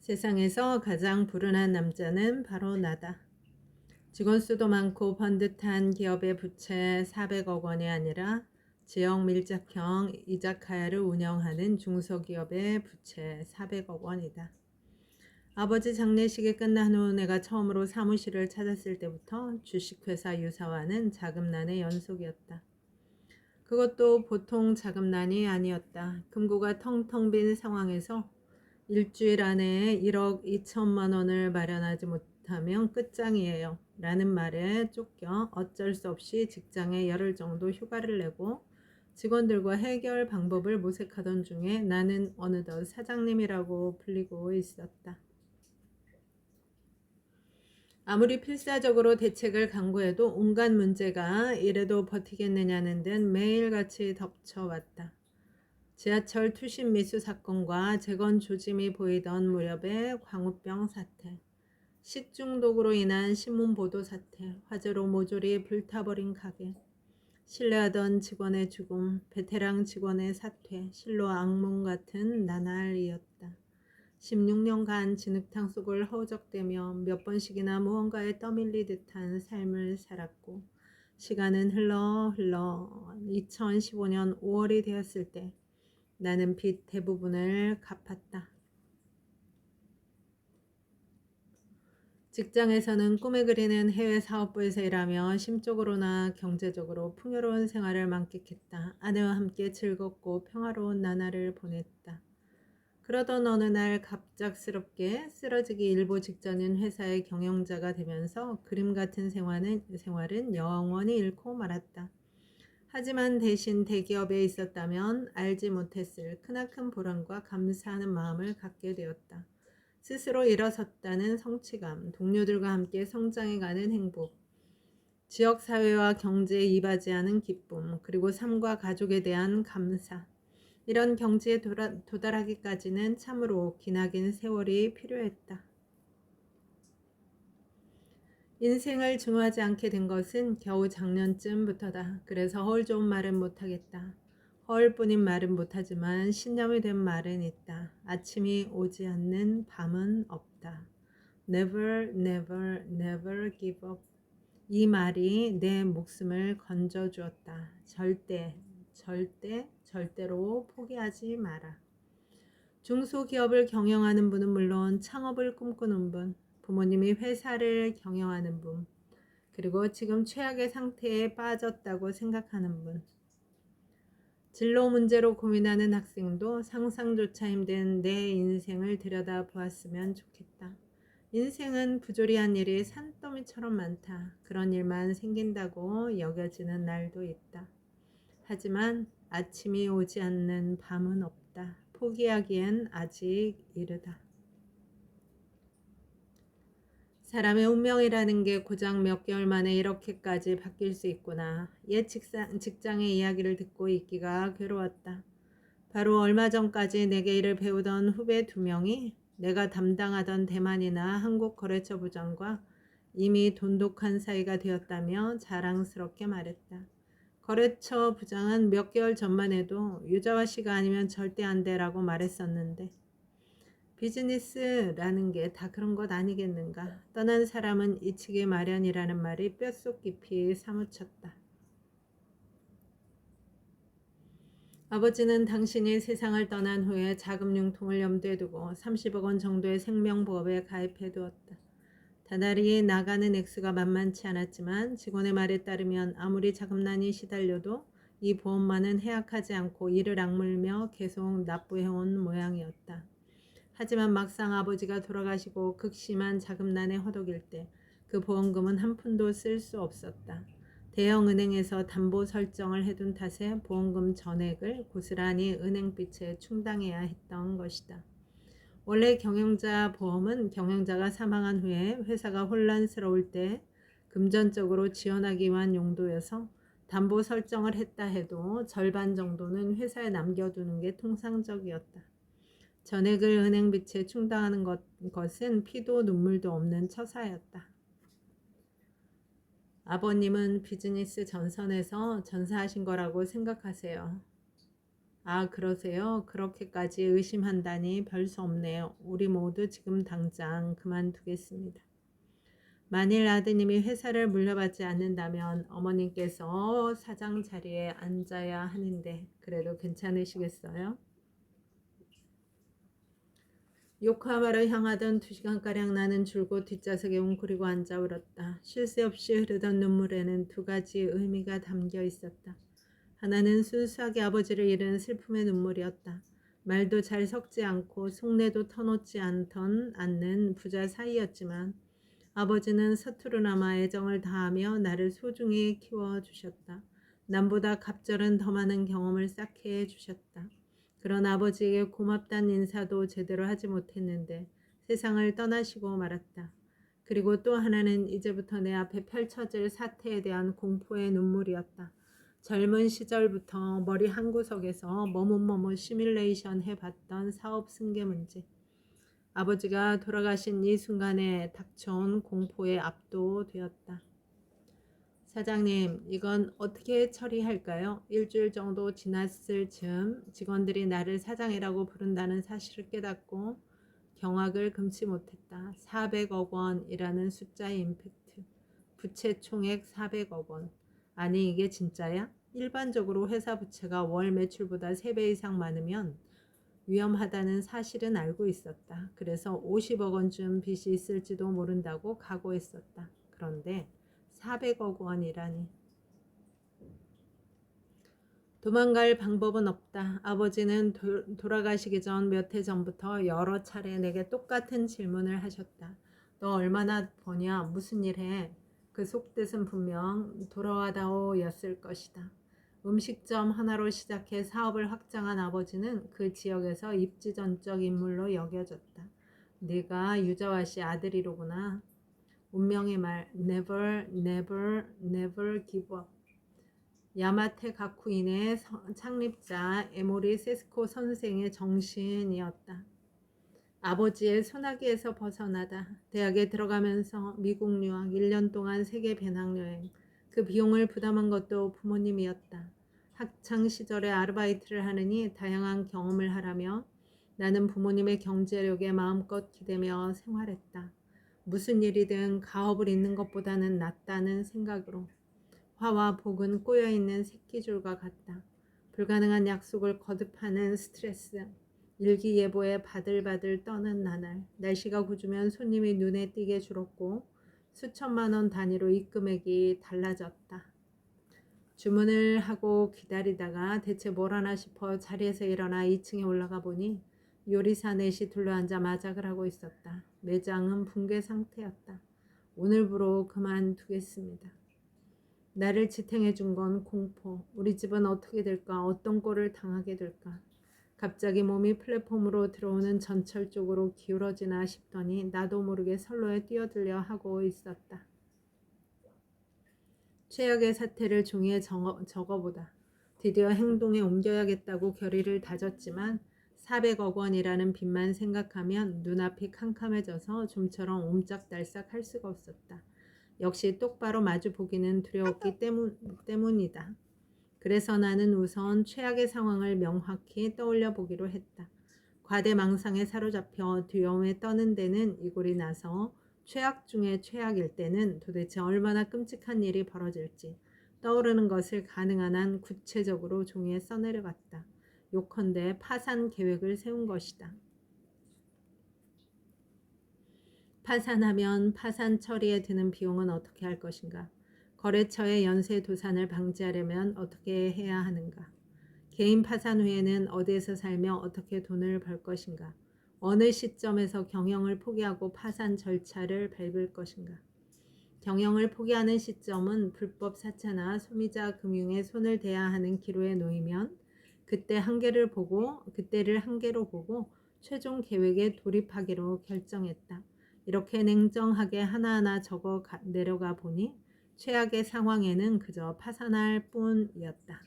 세상에서 가장 불운한 남자는 바로 나다. 직원 수도 많고 번듯한 기업의 부채 400억 원이 아니라 지역 밀착형 이자카야를 운영하는 중소기업의 부채 400억 원이다. 아버지 장례식이 끝난 후 내가 처음으로 사무실을 찾았을 때부터 주식회사 유사와는 자금난의 연속이었다. 그것도 보통 자금난이 아니었다. 금고가 텅텅 빈 상황에서 일주일 안에 1억 2천만 원을 마련하지 못하면 끝장이에요. 라는 말에 쫓겨 어쩔 수 없이 직장에 열흘 정도 휴가를 내고 직원들과 해결 방법을 모색하던 중에 나는 어느덧 사장님이라고 불리고 있었다. 아무리 필사적으로 대책을 강구해도 온갖 문제가 이래도 버티겠느냐는 듯 매일같이 덮쳐왔다. 지하철 투신 미수 사건과 재건 조짐이 보이던 무렵의 광우병 사태, 식중독으로 인한 신문 보도 사태, 화재로 모조리 불타버린 가게, 신뢰하던 직원의 죽음, 베테랑 직원의 사퇴, 실로 악몽 같은 나날이었다. 16년간 진흙탕 속을 허우적대며 몇 번씩이나 무언가에 떠밀리 듯한 삶을 살았고 시간은 흘러 2015년 5월이 되었을 때 나는 빚 대부분을 갚았다. 직장에서는 꿈에 그리는 해외 사업부에서 일하며 심적으로나 경제적으로 풍요로운 생활을 만끽했다. 아내와 함께 즐겁고 평화로운 나날을 보냈다. 그러던 어느 날 갑작스럽게 쓰러지기 일보 직전인 회사의 경영자가 되면서 그림 같은 생활은 영원히 잃고 말았다. 하지만 대신 대기업에 있었다면 알지 못했을 크나큰 보람과 감사하는 마음을 갖게 되었다. 스스로 일어섰다는 성취감, 동료들과 함께 성장해가는 행복, 지역사회와 경제에 이바지하는 기쁨, 그리고 삶과 가족에 대한 감사. 이런 경지에 도달하기까지는 참으로 기나긴 세월이 필요했다. 인생을 증오하지 않게 된 것은 겨우 작년쯤부터다. 그래서 헐 좋은 말은 못하겠다. 헐뿐인 말은 못하지만 신념이 된 말은 있다. 아침이 오지 않는 밤은 없다. Never, never, never give up. 이 말이 내 목숨을 건져주었다. 절대로 포기하지 마라. 중소기업을 경영하는 분은 물론 창업을 꿈꾸는 분, 부모님이 회사를 경영하는 분, 그리고 지금 최악의 상태에 빠졌다고 생각하는 분, 진로 문제로 고민하는 학생도 상상조차 힘든 내 인생을 들여다보았으면 좋겠다. 인생은 부조리한 일이 산더미처럼 많다. 그런 일만 생긴다고 여겨지는 날도 있다. 하지만 아침이 오지 않는 밤은 없다. 포기하기엔 아직 이르다. 사람의 운명이라는 게 고작 몇 개월 만에 이렇게까지 바뀔 수 있구나. 옛 직장의 이야기를 듣고 있기가 괴로웠다. 바로 얼마 전까지 내게 일을 배우던 후배 2명이 내가 담당하던 대만이나 한국 거래처 부장과 이미 돈독한 사이가 되었다며 자랑스럽게 말했다. 거래처 부장은 몇 개월 전만 해도 유자와 씨가 아니면 절대 안 돼라고 말했었는데 비즈니스라는 게 다 그런 것 아니겠는가. 떠난 사람은 잊히기 마련이라는 말이 뼛속 깊이 사무쳤다. 아버지는 당신이 세상을 떠난 후에 자금 융통을 염두에 두고 30억 원 정도의 생명보험에 가입해 두었다. 다달이 나가는 액수가 만만치 않았지만 직원의 말에 따르면 아무리 자금난이 시달려도 이 보험만은 해약하지 않고 이를 악물며 계속 납부해온 모양이었다. 하지만 막상 아버지가 돌아가시고 극심한 자금난에 허덕일 때 그 보험금은 한 푼도 쓸 수 없었다. 대형 은행에서 담보 설정을 해둔 탓에 보험금 전액을 고스란히 은행빚에 충당해야 했던 것이다. 원래 경영자 보험은 경영자가 사망한 후에 회사가 혼란스러울 때 금전적으로 지원하기 위한 용도여서 담보 설정을 했다 해도 절반 정도는 회사에 남겨두는 게 통상적이었다. 전액을 은행빚에 충당하는 것은 피도 눈물도 없는 처사였다. 아버님은 비즈니스 전선에서 전사하신 거라고 생각하세요. 아, 그러세요? 그렇게까지 의심한다니 별 수 없네요. 우리 모두 지금 당장 그만두겠습니다. 만일 아드님이 회사를 물려받지 않는다면 어머님께서 사장 자리에 앉아야 하는데 그래도 괜찮으시겠어요? 요코하마를 향하던 2시간가량 나는 줄곧 뒷좌석에 웅크리고 앉아 울었다. 쉴 새 없이 흐르던 눈물에는 두 가지 의미가 담겨 있었다. 하나는 순수하게 아버지를 잃은 슬픔의 눈물이었다. 말도 잘 섞지 않고 속내도 터놓지 않는 부자 사이였지만 아버지는 서투르나마 애정을 다하며 나를 소중히 키워주셨다. 남보다 갑절은 더 많은 경험을 쌓게 해주셨다. 그런 아버지에게 고맙다는 인사도 제대로 하지 못했는데 세상을 떠나시고 말았다. 그리고 또 하나는 이제부터 내 앞에 펼쳐질 사태에 대한 공포의 눈물이었다. 젊은 시절부터 머리 한구석에서 머뭇머뭇 시뮬레이션 해봤던 사업 승계 문제. 아버지가 돌아가신 이 순간에 닥쳐온 공포에 압도되었다. 사장님, 이건 어떻게 처리할까요? 일주일 정도 지났을 즈음 직원들이 나를 사장이라고 부른다는 사실을 깨닫고 경악을 금치 못했다. 400억 원이라는 숫자의 임팩트. 부채 총액 400억 원. 아니, 이게 진짜야? 일반적으로 회사 부채가 월 매출보다 3배 이상 많으면 위험하다는 사실은 알고 있었다. 그래서 50억 원쯤 빚이 있을지도 모른다고 각오했었다. 그런데 400억 원이라니. 도망갈 방법은 없다. 아버지는 돌아가시기 전 몇 해 전부터 여러 차례 내게 똑같은 질문을 하셨다. 너 얼마나 버냐? 무슨 일 해? 그 속뜻은 분명 돌아와다오였을 것이다. 음식점 하나로 시작해 사업을 확장한 아버지는 그 지역에서 입지전적 인물로 여겨졌다. 네가 유자와 씨 아들이로구나. 운명의 말 never never never give up. 야마테 가쿠인의 창립자 에모리 세스코 선생의 정신이었다. 아버지의 소나기에서 벗어나다 대학에 들어가면서 미국 유학 1년 동안 세계 배낭여행 그 비용을 부담한 것도 부모님이었다. 학창 시절에 아르바이트를 하느니 다양한 경험을 하라며 나는 부모님의 경제력에 마음껏 기대며 생활했다. 무슨 일이든 가업을 잇는 것보다는 낫다는 생각으로. 화와 복은 꼬여있는 새끼줄과 같다. 불가능한 약속을 거듭하는 스트레스. 일기예보에 바들바들 떠는 나날. 날씨가 굳으면 손님이 눈에 띄게 줄었고 수천만 원 단위로 입금액이 달라졌다. 주문을 하고 기다리다가 대체 뭘 하나 싶어 자리에서 일어나 2층에 올라가 보니 요리사 넷이 둘러앉아 마작을 하고 있었다. 매장은 붕괴 상태였다. 오늘부로 그만두겠습니다. 나를 지탱해 준 건 공포. 우리 집은 어떻게 될까? 어떤 꼴을 당하게 될까? 갑자기 몸이 플랫폼으로 들어오는 전철 쪽으로 기울어지나 싶더니 나도 모르게 선로에 뛰어들려 하고 있었다. 최악의 사태를 종이에 적어보다. 드디어 행동에 옮겨야겠다고 결의를 다졌지만 400억 원이라는 빚만 생각하면 눈앞이 캄캄해져서 좀처럼 옴짝달싹 할 수가 없었다. 역시 똑바로 마주보기는 두려웠기 때문이다. 그래서 나는 우선 최악의 상황을 명확히 떠올려 보기로 했다. 과대망상에 사로잡혀 두려움에 떠는 데는 이골이 나서 최악 중에 최악일 때는 도대체 얼마나 끔찍한 일이 벌어질지 떠오르는 것을 가능한 한 구체적으로 종이에 써내려갔다. 요컨대 파산 계획을 세운 것이다. 파산하면 파산 처리에 드는 비용은 어떻게 할 것인가? 거래처의 연쇄 도산을 방지하려면 어떻게 해야 하는가? 개인 파산 후에는 어디에서 살며 어떻게 돈을 벌 것인가? 어느 시점에서 경영을 포기하고 파산 절차를 밟을 것인가? 경영을 포기하는 시점은 불법 사채나 소비자 금융에 손을 대야 하는 기로에 놓이면 그때를 한계로 보고 최종 계획에 돌입하기로 결정했다. 이렇게 냉정하게 하나하나 적어 내려가 보니 최악의 상황에는 그저 파산할 뿐이었다.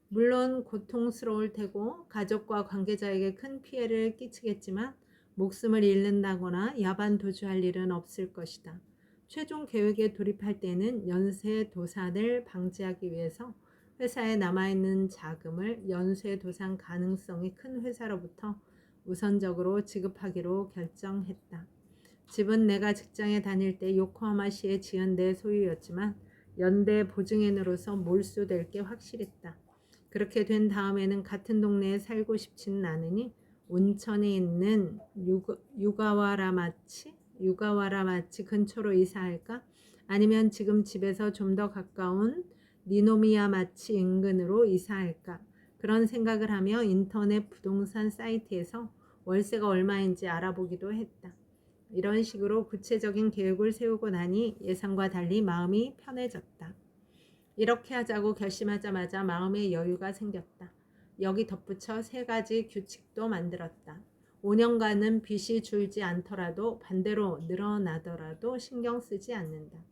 물론 고통스러울 테고 가족과 관계자에게 큰 피해를 끼치겠지만 목숨을 잃는다거나 야반 도주할 일은 없을 것이다. 최종 계획에 돌입할 때는 연쇄 도산을 방지하기 위해서 회사에 남아있는 자금을 연쇄 도산 가능성이 큰 회사로부터 우선적으로 지급하기로 결정했다. 집은 내가 직장에 다닐 때 요코하마시에 지은 내 소유였지만 연대 보증인으로서 몰수될 게 확실했다. 그렇게 된 다음에는 같은 동네에 살고 싶지는 않으니 온천이 있는 유가와라마치 근처로 이사할까? 아니면 지금 집에서 좀 더 가까운 니노미야마치 인근으로 이사할까? 그런 생각을 하며 인터넷 부동산 사이트에서 월세가 얼마인지 알아보기도 했다. 이런 식으로 구체적인 계획을 세우고 나니 예상과 달리 마음이 편해졌다. 이렇게 하자고 결심하자마자 마음의 여유가 생겼다. 여기 덧붙여 3가지 규칙도 만들었다. 5년간은 빚이 줄지 않더라도 반대로 늘어나더라도 신경 쓰지 않는다.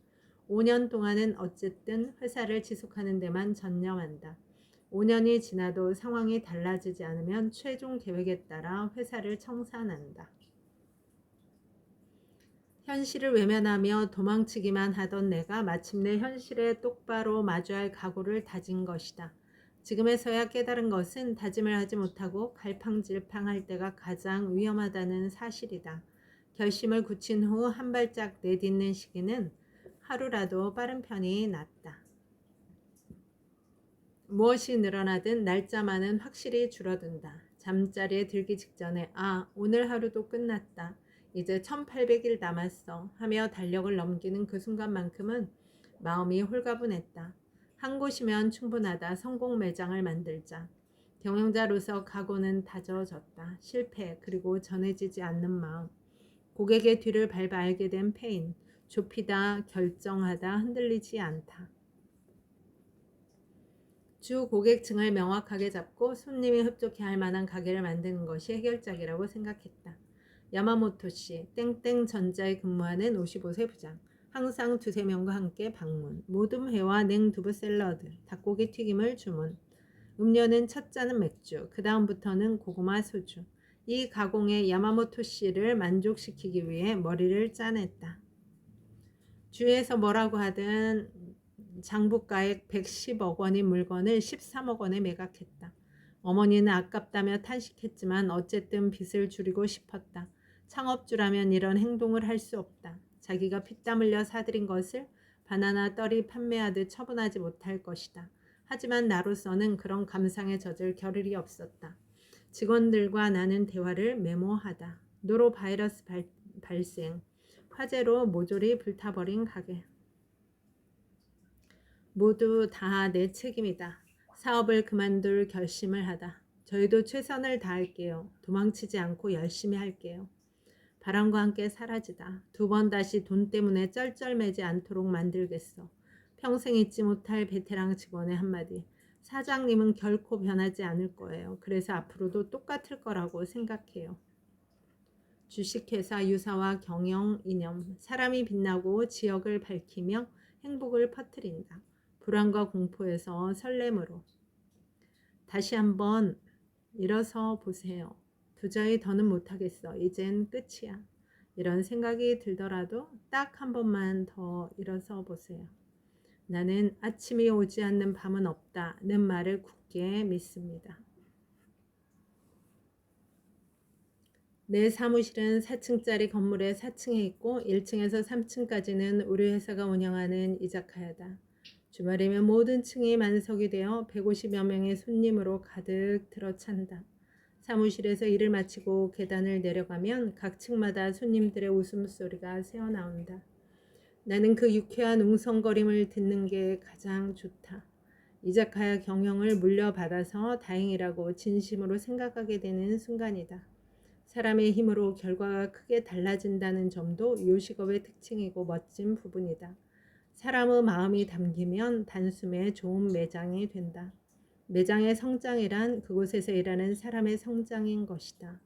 5년 동안은 어쨌든 회사를 지속하는 데만 전념한다. 5년이 지나도 상황이 달라지지 않으면 최종 계획에 따라 회사를 청산한다. 현실을 외면하며 도망치기만 하던 내가 마침내 현실에 똑바로 마주할 각오를 다진 것이다. 지금에서야 깨달은 것은 다짐을 하지 못하고 갈팡질팡할 때가 가장 위험하다는 사실이다. 결심을 굳힌 후 한 발짝 내딛는 시기는 하루라도 빠른 편이 낫다. 무엇이 늘어나든 날짜만은 확실히 줄어든다. 잠자리에 들기 직전에 오늘 하루도 끝났다. 이제 1800일 남았어 하며 달력을 넘기는 그 순간만큼은 마음이 홀가분했다. 한 곳이면 충분하다. 성공 매장을 만들자. 경영자로서 각오는 다져졌다. 실패 그리고 전해지지 않는 마음. 고객의 뒤를 밟아 알게 된 페인. 좁히다 결정하다 흔들리지 않다. 주 고객층을 명확하게 잡고 손님이 흡족해 할 만한 가게를 만드는 것이 해결책이라고 생각했다. 야마모토 씨, 땡땡 전자에 근무하는 55세 부장. 항상 2-3명과 함께 방문. 모듬 회와 냉두부 샐러드, 닭고기 튀김을 주문. 음료는 첫 잔은 맥주, 그 다음부터는 고구마 소주. 이 가공에 야마모토 씨를 만족시키기 위해 머리를 짜냈다. 주위에서 뭐라고 하든 장부가액 110억 원인 물건을 13억 원에 매각했다. 어머니는 아깝다며 탄식했지만 어쨌든 빚을 줄이고 싶었다. 창업주라면 이런 행동을 할 수 없다. 자기가 피땀 흘려 사들인 것을 바나나 떨이 판매하듯 처분하지 못할 것이다. 하지만 나로서는 그런 감상에 젖을 겨를이 없었다. 직원들과 나는 대화를 메모하다. 노로바이러스 발생. 화재로 모조리 불타버린 가게. 모두 다 내 책임이다. 사업을 그만둘 결심을 하다. 저희도 최선을 다할게요. 도망치지 않고 열심히 할게요. 바람과 함께 사라지다. 2번 다시 돈 때문에 쩔쩔매지 않도록 만들겠어. 평생 잊지 못할 베테랑 직원의 한마디. 사장님은 결코 변하지 않을 거예요. 그래서 앞으로도 똑같을 거라고 생각해요. 주식회사 유사와 경영 이념. 사람이 빛나고 지역을 밝히며 행복을 퍼뜨린다. 불안과 공포에서 설렘으로. 다시 한번 일어서 보세요. 도저히 더는 못하겠어. 이젠 끝이야. 이런 생각이 들더라도 딱 한 번만 더 일어서 보세요. 나는 아침이 오지 않는 밤은 없다는 말을 굳게 믿습니다. 내 사무실은 4층짜리 건물의 4층에 있고 1층에서 3층까지는 우리 회사가 운영하는 이자카야다. 주말이면 모든 층이 만석이 되어 150여 명의 손님으로 가득 들어찬다. 사무실에서 일을 마치고 계단을 내려가면 각 층마다 손님들의 웃음소리가 새어나온다. 나는 그 유쾌한 웅성거림을 듣는 게 가장 좋다. 이자카야 경영을 물려받아서 다행이라고 진심으로 생각하게 되는 순간이다. 사람의 힘으로 결과가 크게 달라진다는 점도 요식업의 특징이고 멋진 부분이다. 사람의 마음이 담기면 단숨에 좋은 매장이 된다. 매장의 성장이란 그곳에서 일하는 사람의 성장인 것이다.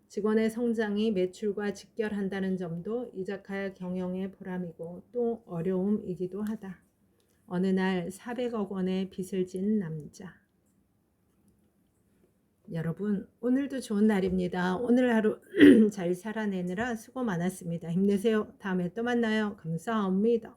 직원의 성장이 매출과 직결한다는 점도 이자카야 경영의 보람이고 또 어려움이기도 하다. 어느 날 400억 원의 빚을 진 남자. 여러분, 오늘도 좋은 날입니다. 오늘 하루 잘 살아내느라 수고 많았습니다. 힘내세요. 다음에 또 만나요. 감사합니다.